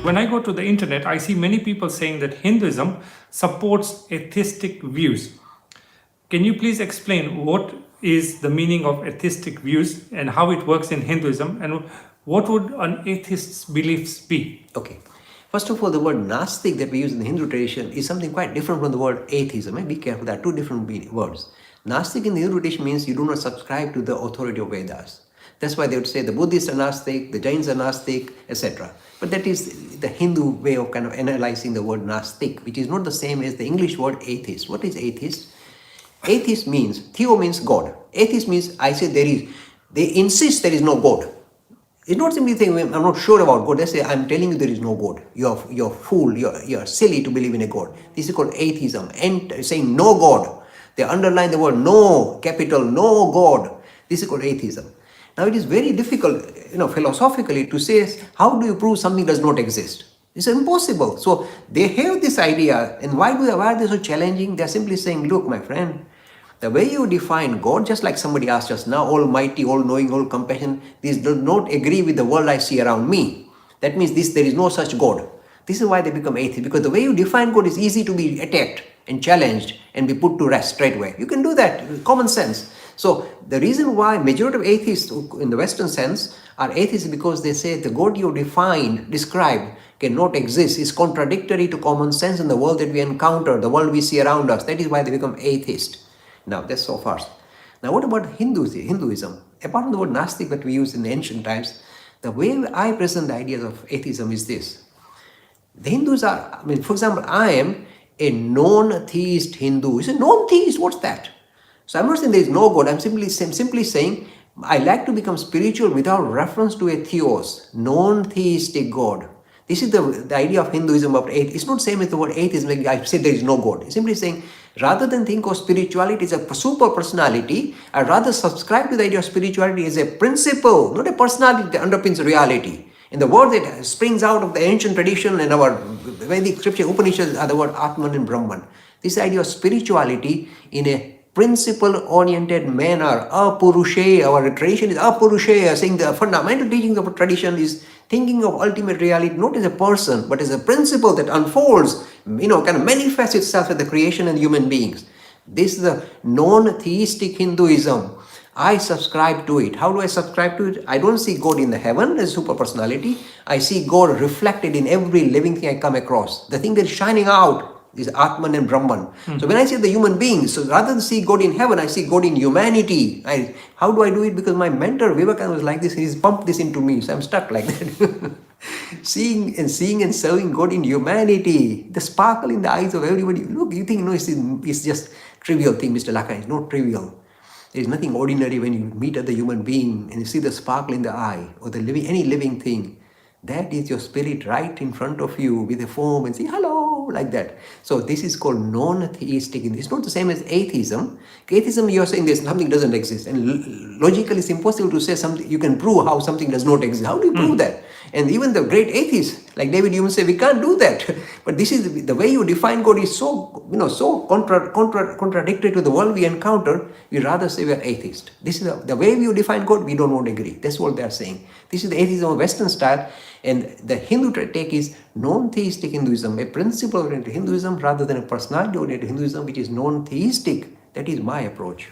when I go to the internet, I see many people saying that Hinduism supports atheistic views. Can you please explain what is the meaning of atheistic views and how it works in Hinduism, and what would an atheist's beliefs be? Okay. First of all, the word Nastik that we use in the Hindu tradition is something quite different from the word atheism. Be careful, there are two different words. Nastik in the Hindu tradition means you do not subscribe to the authority of Vedas. That's why they would say the Buddhists are Nastik, the Jains are Nastik, etc. But that is the Hindu way of kind of analyzing the word Nastik, which is not the same as the English word atheist. What is atheist? Atheist means, theo means God. Atheist means, I say they insist there is no God. It's not simply saying, I'm not sure about God. They say, I'm telling you there is no God. You're a fool. You're silly to believe in a God. This is called atheism. And saying no God. They underline the word no, capital no God. This is called atheism. Now it is very difficult, philosophically to say, how do you prove something does not exist? It's impossible. So they have this idea, and why are they so challenging? They're simply saying, look, my friend, the way you define God, just like somebody asked us now, almighty, all-knowing, all-compassion, this does not agree with the world I see around me. That means there is no such God. This is why they become atheists, because the way you define God is easy to be attacked and challenged and be put to rest straight away. You can do that with common sense. So the reason why majority of atheists in the Western sense are atheists is because they say the God you described, cannot exist, is contradictory to common sense in the world that we encounter, the world we see around us. That is why they become atheists. Now that's so far. Now what about Hinduism? Apart from the word Nastik that we use in the ancient times, the way I present the ideas of atheism is this. The Hindus are, for example, I am a non-theist Hindu. You say, non-theist, what's that? So I'm not saying there is no God. I'm simply saying I like to become spiritual without reference to a theos, non-theistic God. This is the idea of Hinduism of atheism. It's not same as the word atheism, like I say there is no God. It's simply saying, rather than think of spirituality as a super personality, I'd rather subscribe to the idea of spirituality as a principle, not a personality that underpins reality. And the word that springs out of the ancient tradition and our Vedic scripture, Upanishads, are the word Atman and Brahman. This idea of spirituality in a principle-oriented manner, apurushe, our tradition is apurushe, saying the fundamental teachings of a tradition is thinking of ultimate reality not as a person, but as a principle that unfolds, kind of manifests itself in the creation and human beings. This is the non-theistic Hinduism. I subscribe to it. How do I subscribe to it? I don't see God in the heaven as super personality. I see God reflected in every living thing I come across. The thing that is shining out is Atman and Brahman. So when I see the human beings, so rather than see God in heaven, I see God in humanity. How do I do it? Because my mentor, Devecha, was like this. He's pumped this into me. So I'm stuck like that. seeing and serving God in humanity. The sparkle in the eyes of everybody. Look, you think, it's just trivial thing, Mr. Lakhani. It's not trivial. There is nothing ordinary when you meet other human being and you see the sparkle in the eye or any living thing. That is your spirit right in front of you with a form and say hello, like that. So this is called non-theistic. It's not the same as atheism. Atheism, you're saying there's something doesn't exist. And logically, it's impossible to say something. You can prove how something does not exist. How do you prove that? And even the great atheists, like David Hume, say, we can't do that. But this is the way you define God is so contradictory to the world we encounter. We rather say we are atheist. This is the way you define God, we don't want to agree. That's what they are saying. This is the atheism of Western style. And the Hindu take is non-theistic Hinduism, a principle-oriented Hinduism rather than a personality-oriented Hinduism, which is non-theistic. That is my approach.